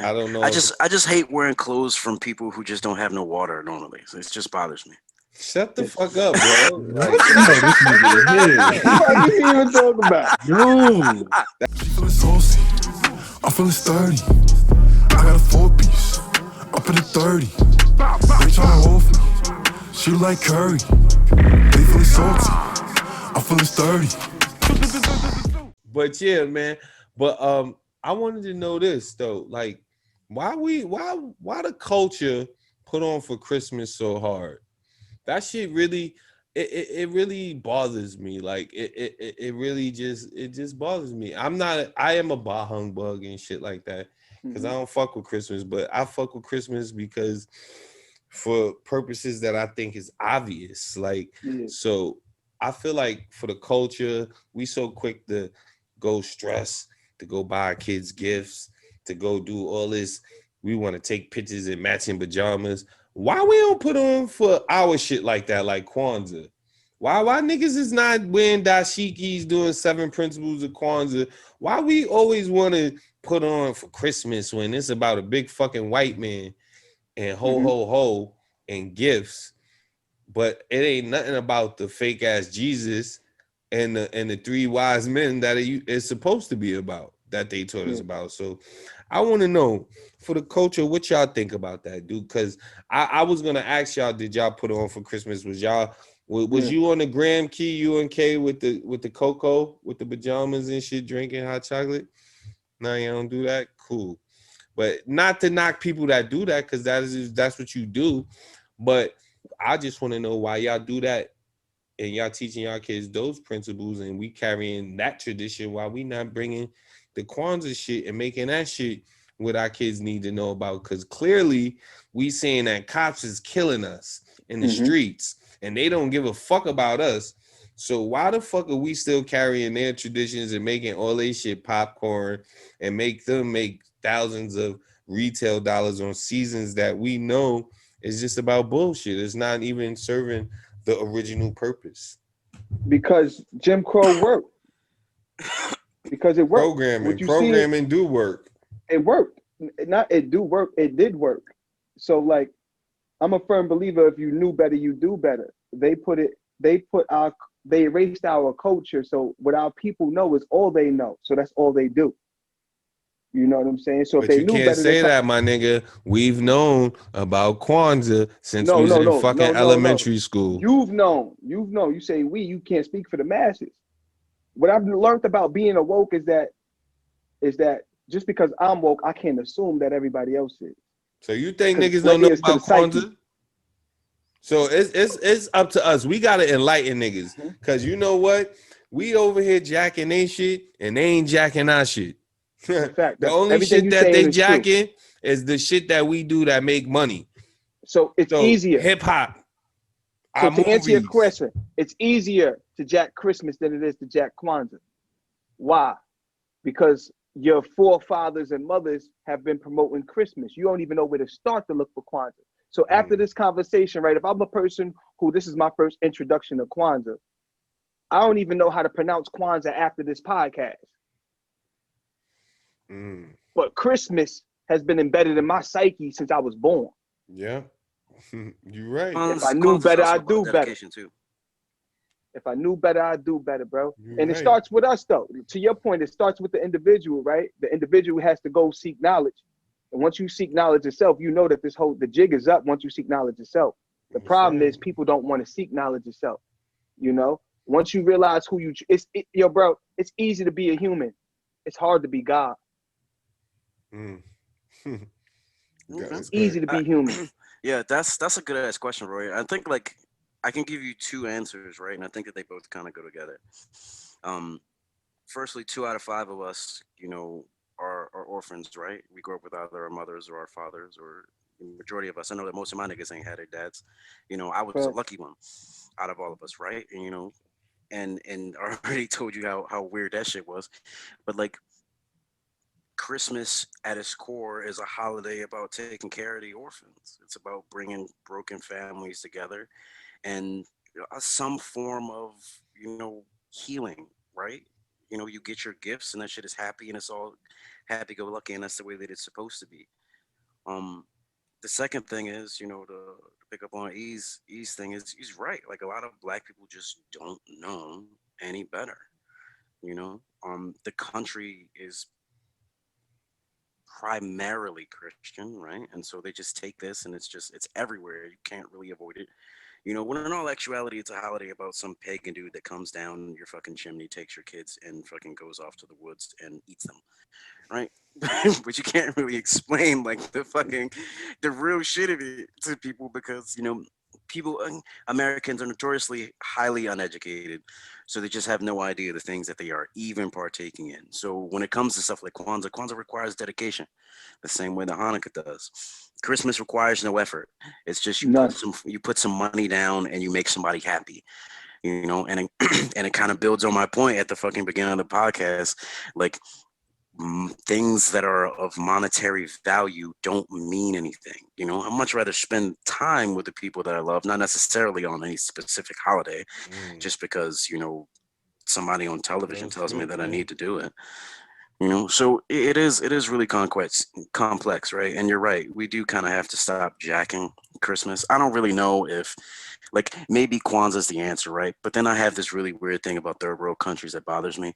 I don't know. I just hate wearing clothes from people who just don't have no water normally. So it just bothers me. Shut the fuck up, bro. Like, Yo, this nigga here. What you even talking about? Yo. She feeling saucy, I'm feeling sturdy. I got a 4-piece, up in the 30. They tryna hold me, she like curry. They feeling salty, I'm feeling sturdy. but yeah, man. But I wanted to know this though. Like, why the culture put on for Christmas so hard? That shit really it really bothers me. Like it really just bothers me. I am a bah humbug and shit like that. Because I don't fuck with Christmas, but I fuck with Christmas because for purposes that I think is obvious. Like, so I feel like for the culture, we so quick to go stress, to go buy our kids gifts, to go do all this. We want to take pictures in matching pajamas. Why we don't put on for our shit like that, like Kwanzaa? Why niggas is not wearing dashikis, doing 7 principles of Kwanzaa? Why we always want to put on for Christmas when it's about a big fucking white man and ho and gifts, but it ain't nothing about the fake ass Jesus and the 3 wise men that it's supposed to be about, that they taught us about. So I want to know, for the culture, what y'all think about that, dude? Because I was gonna ask y'all, did y'all put on for Christmas? Was you on the Graham Key, you and K with the cocoa, with the pajamas and shit, drinking hot chocolate? No, you don't do that? Cool. But not to knock people that do that, because that's what you do. But I just want to know why y'all do that and y'all teaching y'all kids those principles and we carrying that tradition, while we not bringing the Kwanzaa shit and making that shit what our kids need to know about. Because clearly we saying that cops is killing us in the streets and they don't give a fuck about us. So why the fuck are we still carrying their traditions and making all they shit popcorn and make them make thousands of retail dollars on seasons that we know is just about bullshit? It's not even serving the original purpose. Because Jim Crow worked. Because it worked. Programming do work. It worked. Not it do work. It did work. So like, I'm a firm believer. If you knew better, you do better. They erased our culture. So what our people know is all they know. So that's all they do. You know what I'm saying? So if But they you knew can't better, say that, my nigga. We've known about Kwanzaa since we was in fucking elementary school. You've known. You say we. You can't speak for the masses. What I've learned about being a woke is that just because I'm woke, I can't assume that everybody else is. So you think niggas don't know about Kwanzaa? So it's up to us. We gotta enlighten niggas. Cause you know what? We over here jacking they shit and they ain't jacking our shit. The only shit that they jacking is the shit that we do that make money. So it's easier. Hip hop. So to answer your question, it's easier to jack Christmas than it is to jack Kwanzaa. Why? Because your forefathers and mothers have been promoting Christmas. You don't even know where to start to look for Kwanzaa. So after this conversation, right, if I'm a person who this is my first introduction to Kwanzaa, I don't even know how to pronounce Kwanzaa after this podcast. But Christmas has been embedded in my psyche since I was born. Yeah, you're right. If I knew better, I'd do better. If I knew better, I'd do better, bro. And it starts with us, though. To your point, it starts with the individual, right? The individual has to go seek knowledge. And once you seek knowledge yourself, you know that the jig is up once you seek knowledge yourself. The problem is people don't want to seek knowledge yourself. You know, once you realize who you, yo, bro, it's easy to be a human. It's hard to be God. It's easy to be human. Yeah, that's a good ass question, Roy. I think like I can give you 2 answers, right? And I think that they both kind of go together. Firstly, 2 out of 5 of us, you know, are orphans, right? We grew up with either our mothers or our fathers, or the majority of us. I know that most of my niggas ain't had their dads. You know, I was a lucky one out of all of us, right? And you know, and I already told you how weird that shit was, but like Christmas at its core is a holiday about taking care of the orphans. It's about bringing broken families together and some form of, you know, healing, right? You know, you get your gifts and that shit is happy and it's all happy-go-lucky, and that's the way that it's supposed to be. The second thing is, to pick up on E's thing is he's right. Like a lot of black people just don't know any better. The country is primarily Christian, right? And so they just take this and it's everywhere. You can't really avoid it. When in all actuality, it's a holiday about some pagan dude that comes down your fucking chimney, takes your kids, and fucking goes off to the woods and eats them, right? But you can't really explain like the real shit of it to people because people Americans are notoriously highly uneducated, so they just have no idea the things that they are even partaking in. So when it comes to stuff like Kwanzaa requires dedication, the same way that Hanukkah does. Christmas requires no effort. It's just you put some money down and you make somebody happy. And and it kind of builds on my point at the fucking beginning of the podcast, like things that are of monetary value don't mean anything. I'd much rather spend time with the people that I love, not necessarily on any specific holiday, just because somebody on television tells me that I need to do it. So it is really complex, right? And you're right, we do kind of have to stop jacking Christmas. I don't really know if like maybe Kwanzaa is the answer, right? But then I have this really weird thing about third world countries that bothers me.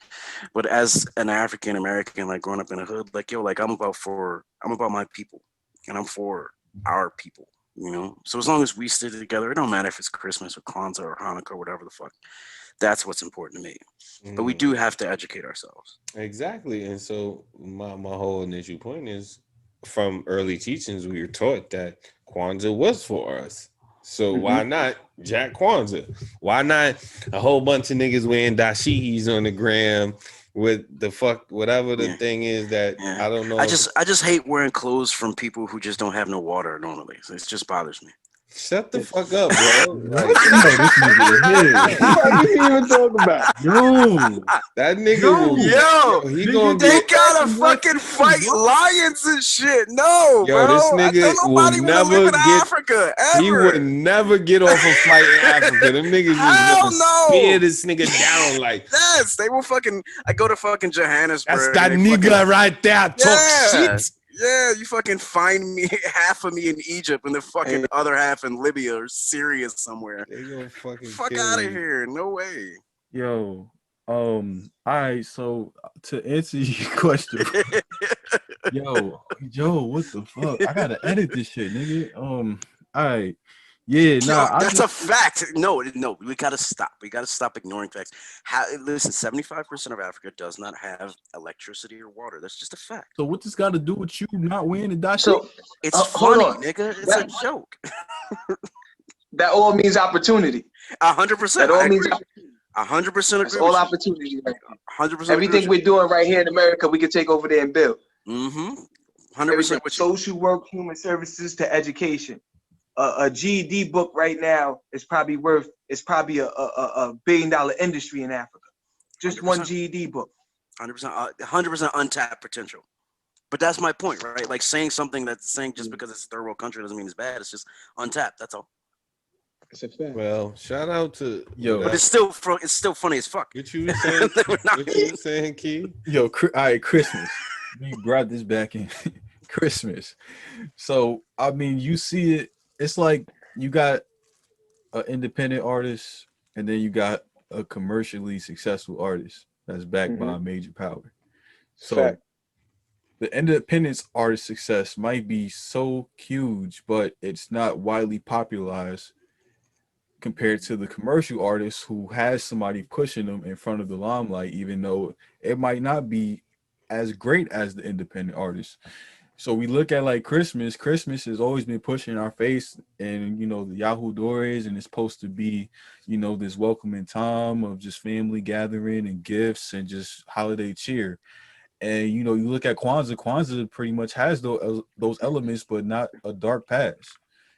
But as an African American, like growing up in a hood, like like I'm about my people, and I'm for our people. So as long as we stay together, it don't matter if it's Christmas or Kwanzaa or Hanukkah or whatever the fuck. That's what's important to me. But we do have to educate ourselves. Exactly. And so my whole initial point is, from early teachings, we were taught that Kwanzaa was for us. So why not Jack Kwanzaa? Why not a whole bunch of niggas wearing dashikis on the gram with the fuck whatever the thing is that I don't know. I just hate wearing clothes from people who just don't have no water normally. So it just bothers me. Shut the fuck up, bro. Like, this nigga What you even talking about? that nigga he gonna they gotta fucking fight lions and shit. No, bro. This nigga will never get Africa ever. He would never get off a flight in Africa. Them niggas just spear this nigga down like. Yes, they will fucking. I go to fucking Johannesburg. That's that nigga right there. Talk shit. Yeah, you fucking find me half of me in Egypt and the fucking other half in Libya or Syria somewhere. They gonna fucking fuck out of here. No way. Yo, all right, so to answer your question, yo, what the fuck? I gotta edit this shit, nigga. All right. Yeah, that's a fact. No, we gotta stop. We gotta stop ignoring facts. Listen, 75% of Africa does not have electricity or water. That's just a fact. So what this got to do with you not wearing the dashiki? So it's funny, nigga. It's a joke. That all means opportunity. 100%. That all means 100% agree. It's all opportunity. 100%. Everything we're doing right here in America, we can take over there and build. 100%. Social work, human services to education. A GED book right now is probably a $1 billion industry in Africa. Just 100%. One GED book. 100% untapped potential. But that's my point, right? Like saying something that's saying just because it's a third world country doesn't mean it's bad. It's just untapped. That's all. It's a fact. Well, shout out to but it's still funny as fuck. What you saying? What you saying, Key? Yo, all right, Christmas. We brought this back in. Christmas. So I mean, you see it. It's like you got an independent artist and then you got a commercially successful artist that's backed by a major power. So the independent artist success might be so huge, but it's not widely popularized compared to the commercial artist who has somebody pushing them in front of the limelight, even though it might not be as great as the independent artist. So we look at like Christmas has always been pushed in our face, and the Yahoo Doors, and it's supposed to be this welcoming time of just family gathering and gifts and just holiday cheer. And you look at Kwanzaa pretty much has those elements, but not a dark past.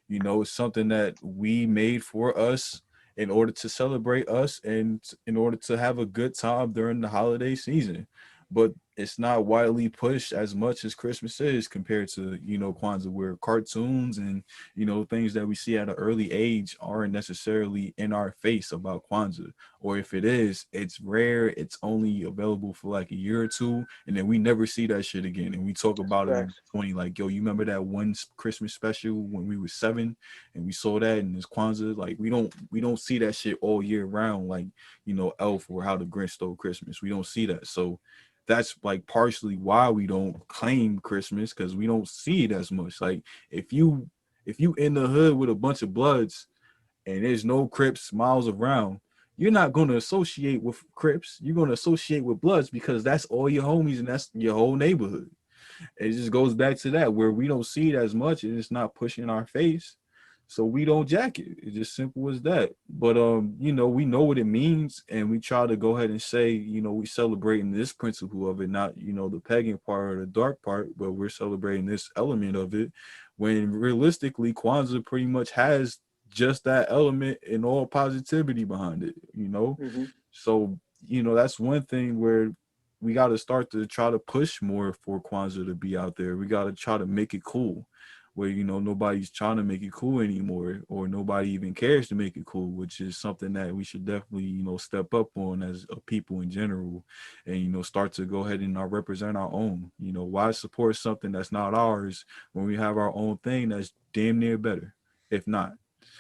It's something that we made for us in order to celebrate us and in order to have a good time during the holiday season. But it's not widely pushed as much as Christmas is compared to, you know, Kwanzaa, where cartoons and, you know, things that we see at an early age aren't necessarily in our face about Kwanzaa. Or if it is, it's rare. It's only available for like a year or two, and then we never see that shit again. And we talk about it in 20, like, yo, you remember that one Christmas special when we were 7 and we saw that and it's Kwanzaa? Like, we don't see that shit all year round, like, you know, Elf or How the Grinch Stole Christmas. We don't see that. So that's like partially why we don't claim Christmas, because we don't see it as much. Like, if you in the hood with a bunch of Bloods and there's no Crips miles around, you're not going to associate with Crips. You're going to associate with Bloods because that's all your homies and that's your whole neighborhood. It just goes back to that, where we don't see it as much and it's not pushing our face, so we don't jack it. It's just simple as that. But you know, we know what it means, and we try to go ahead and say, you know, we celebrating this principle of it, not, you know, the pagan part or the dark part, but we're celebrating this element of it, when realistically Kwanzaa pretty much has just that element and all positivity behind it, you know. So, you know, that's one thing where we got to start to try to push more for Kwanzaa to be out there. We got to try to make it cool, where, you know, nobody's trying to make it cool anymore, or nobody even cares to make it cool, which is something that we should definitely, you know, step up on as a people in general, and, you know, start to go ahead and represent our own. You know, why support something that's not ours when we have our own thing that's damn near better, if not?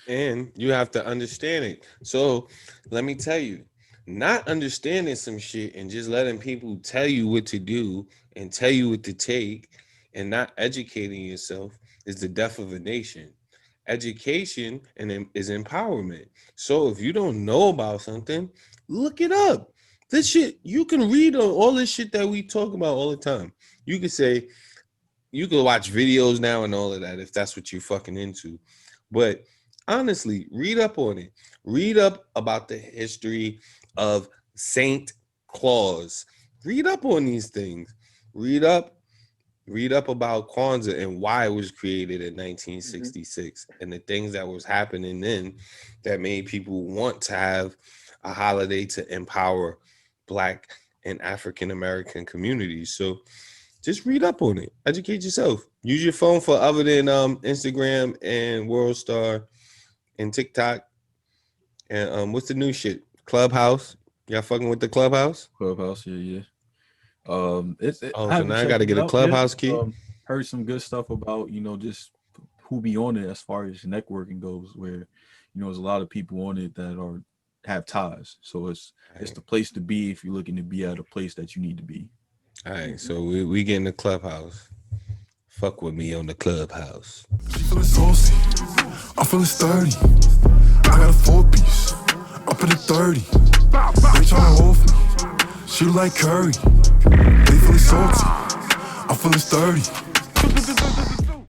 And you have to understand it. So let me tell you, not understanding some shit and just letting people tell you what to do and tell you what to take and not educating yourself is the death of a nation. Education is empowerment. So if you don't know about something, look it up. This shit, you can read on all this shit that we talk about all the time. You could say, you could watch videos now and all of that if that's what you're fucking into. But honestly, read up on it. Read up about the history of Saint Claus. Read up on these things. Read up about Kwanzaa and why it was created in 1966 and the things that was happening then that made people want to have a holiday to empower Black and African American communities. So just read up on it. Educate yourself. Use your phone for other than Instagram and WorldStar and TikTok. And what's the new shit? Clubhouse. Y'all fucking with the Clubhouse? Clubhouse, yeah. So now I got to get a Clubhouse key. Heard some good stuff about, you know, just who be on it as far as networking goes, where, you know, there's a lot of people on it that have ties. So it's the place to be if you're looking to be at a place that you need to be. All right, so we get in the Clubhouse. Fuck with me on the Clubhouse. She feeling saucy, I'm feeling sturdy. I got a 4-piece, up in the 30. They tryna hold me, she like curry. They feeling salty, I'm feeling sturdy.